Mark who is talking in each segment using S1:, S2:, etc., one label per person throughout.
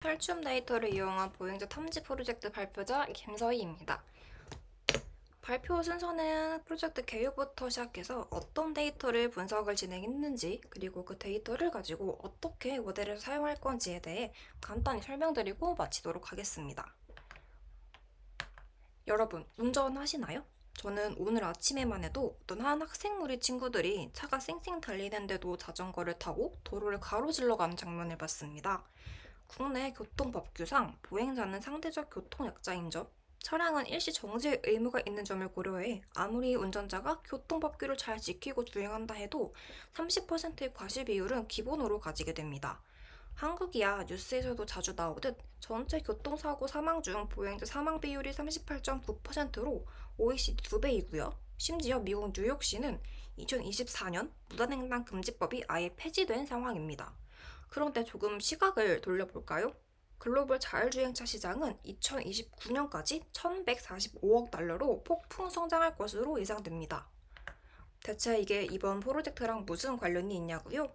S1: 탈춤 데이터를 이용한 보행자 탐지 프로젝트 발표자 김서희입니다. 발표 순서는 프로젝트 계획부터 시작해서 어떤 데이터를 분석을 진행했는지, 그리고 그 데이터를 가지고 어떻게 모델을 사용할 건지에 대해 간단히 설명드리고 마치도록 하겠습니다. 여러분, 운전하시나요? 저는 오늘 아침에만 해도 어떤 한 학생 무리 친구들이 차가 쌩쌩 달리는데도 자전거를 타고 도로를 가로질러 가는 장면을 봤습니다. 국내 교통법규상 보행자는 상대적 교통약자인 점, 차량은 일시 정지 의무가 있는 점을 고려해 아무리 운전자가 교통법규를 잘 지키고 주행한다 해도 30%의 과실 비율은 기본으로 가지게 됩니다. 한국이야 뉴스에서도 자주 나오듯 전체 교통사고 사망 중 보행자 사망 비율이 38.9%로 OECD 2배이고요. 심지어 미국 뉴욕시는 2024년 무단횡단 금지법이 아예 폐지된 상황입니다. 그런데 조금 시각을 돌려볼까요? 글로벌 자율주행차 시장은 2029년까지 1145억 달러로 폭풍 성장할 것으로 예상됩니다. 대체 이게 이번 프로젝트랑 무슨 관련이 있냐고요?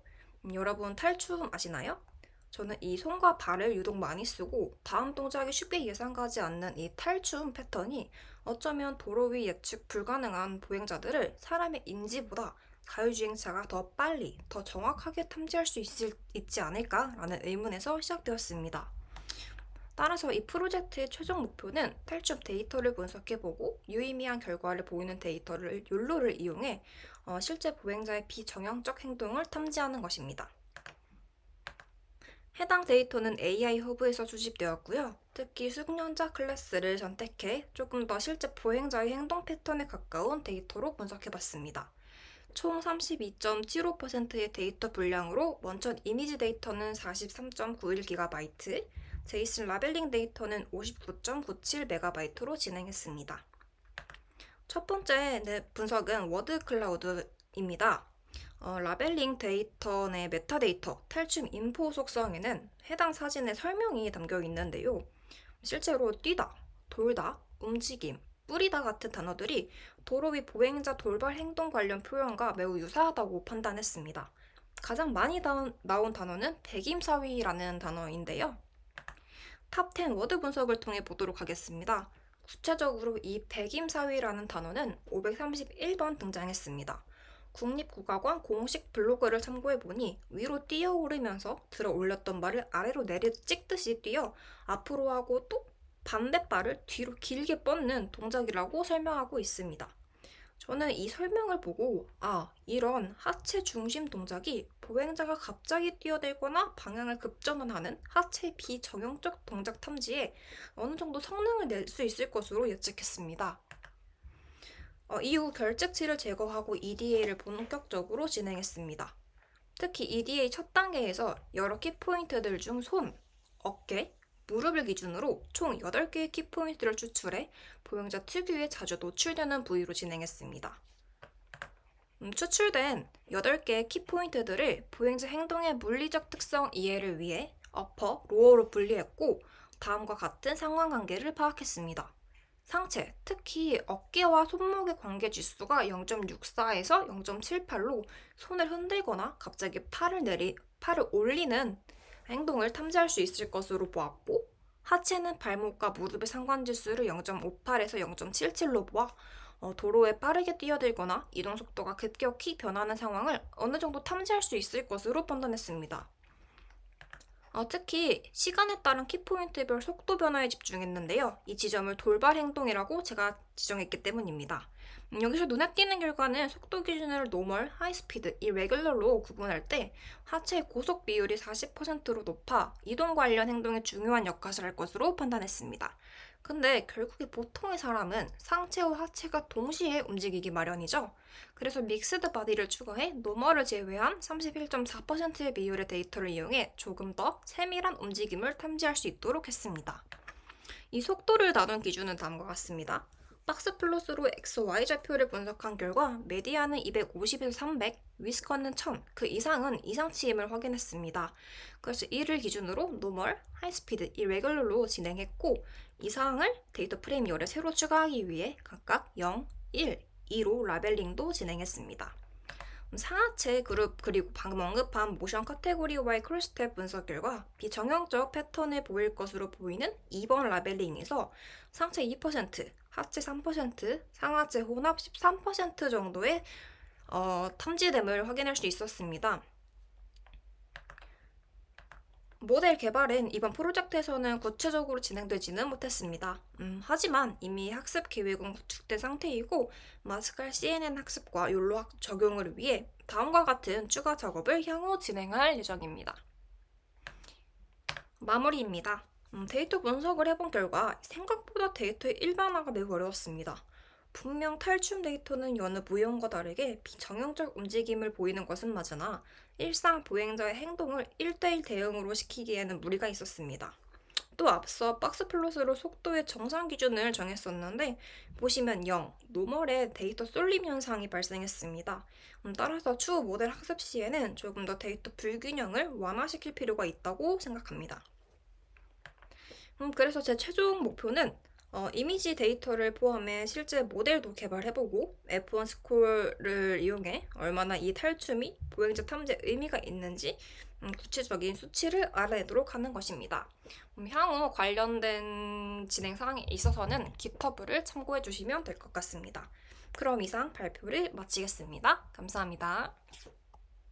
S1: 여러분 탈춤 아시나요? 저는 이 손과 발을 유독 많이 쓰고 다음 동작이 쉽게 예상가지 않는 이 탈춤 패턴이 어쩌면 도로 위 예측 불가능한 보행자들을 사람의 인지보다 자율주행차가 더 빨리, 더 정확하게 탐지할 수 있지 않을까라는 의문에서 시작되었습니다. 따라서 이 프로젝트의 최종 목표는 탈춤 데이터를 분석해보고 유의미한 결과를 보이는 데이터를 욜로를 이용해 실제 보행자의 비정형적 행동을 탐지하는 것입니다. 해당 데이터는 AI 허브에서 수집되었고요. 특히 숙련자 클래스를 선택해 조금 더 실제 보행자의 행동 패턴에 가까운 데이터로 분석해봤습니다. 총 32.75%의 데이터 분량으로 원천 이미지 데이터는 43.91GB, 제이슨 라벨링 데이터는 59.97MB로 진행했습니다. 첫 번째 분석은 워드 클라우드입니다. 라벨링 데이터 내 메타데이터, 탈춤 인포 속성에는 해당 사진의 설명이 담겨 있는데요. 실제로 뛰다, 돌다, 움직임, 뿌리다 같은 단어들이 도로 위 보행자 돌발 행동 관련 표현과 매우 유사하다고 판단했습니다. 가장 많이 나온 단어는 백임사위라는 단어인데요. 탑10 워드 분석을 통해 보도록 하겠습니다. 구체적으로 이 백임사위라는 단어는 531번 등장했습니다. 국립국어관 공식 블로그를 참고해보니 위로 뛰어오르면서 들어 올렸던 말을 아래로 내려 찍듯이 뛰어 앞으로 하고 또 반대발을 뒤로 길게 뻗는 동작이라고 설명하고 있습니다. 저는 이 설명을 보고 이런 하체 중심 동작이 보행자가 갑자기 뛰어들거나 방향을 급전환하는 하체 비정형적 동작 탐지에 어느 정도 성능을 낼 수 있을 것으로 예측했습니다. 이후 결측치를 제거하고 EDA를 본격적으로 진행했습니다. 특히 EDA 첫 단계에서 여러 키포인트들 중 손, 어깨, 무릎을 기준으로 총 8개의 키포인트를 추출해 보행자 특유의 자주 노출되는 부위로 진행했습니다. 추출된 8개의 키포인트들을 보행자 행동의 물리적 특성 이해를 위해 어퍼, 로어로 분리했고 다음과 같은 상관관계를 파악했습니다. 상체, 특히 어깨와 손목의 관계 지수가 0.64에서 0.78로 손을 흔들거나 갑자기 팔을 올리는 행동을 탐지할 수 있을 것으로 보았고, 하체는 발목과 무릎의 상관지수를 0.58에서 0.77로 보아 도로에 빠르게 뛰어들거나 이동 속도가 급격히 변하는 상황을 어느 정도 탐지할 수 있을 것으로 판단했습니다. 특히 시간에 따른 키포인트별 속도 변화에 집중했는데요. 이 지점을 돌발 행동이라고 제가 지정했기 때문입니다. 여기서 눈에 띄는 결과는 속도 기준을 노멀, 하이스피드, 이레귤러로 구분할 때 하체의 고속 비율이 40%로 높아 이동 관련 행동에 중요한 역할을 할 것으로 판단했습니다. 근데 결국에 보통의 사람은 상체와 하체가 동시에 움직이기 마련이죠. 그래서 믹스드 바디를 추가해 노멀을 제외한 31.4%의 비율의 데이터를 이용해 조금 더 세밀한 움직임을 탐지할 수 있도록 했습니다. 이 속도를 나눈 기준은 다음과 같습니다. 박스 플롯으로 X, Y 좌표를 분석한 결과 메디안은 250에서 300, 위스컨은 1000, 그 이상은 이상치임을 확인했습니다. 그래서 이를 기준으로 노멀, 하이스피드, 이레귤러로 진행했고 이 사항을 데이터 프레임 열에 새로 추가하기 위해 각각 0, 1, 2로 라벨링도 진행했습니다. 상하체 그룹 그리고 방금 언급한 모션 카테고리와의 크로스스텝 분석 결과 비정형적 패턴을 보일 것으로 보이는 2번 라벨링에서 상체 2%, 하체 3%, 상하체 혼합 13% 정도의 탐지됨을 확인할 수 있었습니다. 모델 개발은 이번 프로젝트에서는 구체적으로 진행되지는 못했습니다. 하지만 이미 학습 계획은 구축된 상태이고 마스칼 CNN 학습과 욜로 적용을 위해 다음과 같은 추가 작업을 향후 진행할 예정입니다. 마무리입니다. 데이터 분석을 해본 결과 생각보다 데이터의 일반화가 매우 어려웠습니다. 분명 탈춤 데이터는 여느 무용과 다르게 비정형적 움직임을 보이는 것은 맞으나 일상 보행자의 행동을 1대1 대응으로 시키기에는 무리가 있었습니다. 또 앞서 박스플롯으로 속도의 정상 기준을 정했었는데 보시면 0, 노멀에 데이터 쏠림 현상이 발생했습니다. 따라서 추후 모델 학습 시에는 조금 더 데이터 불균형을 완화시킬 필요가 있다고 생각합니다. 그래서 제 최종 목표는 이미지 데이터를 포함해 실제 모델도 개발해보고 F1 스코어를 이용해 얼마나 이 탈춤이 보행자 탐지에 의미가 있는지 구체적인 수치를 알아내도록 하는 것입니다. 향후 관련된 진행 사항에 있어서는 GitHub를 참고해 주시면 될 것 같습니다. 그럼 이상 발표를 마치겠습니다. 감사합니다.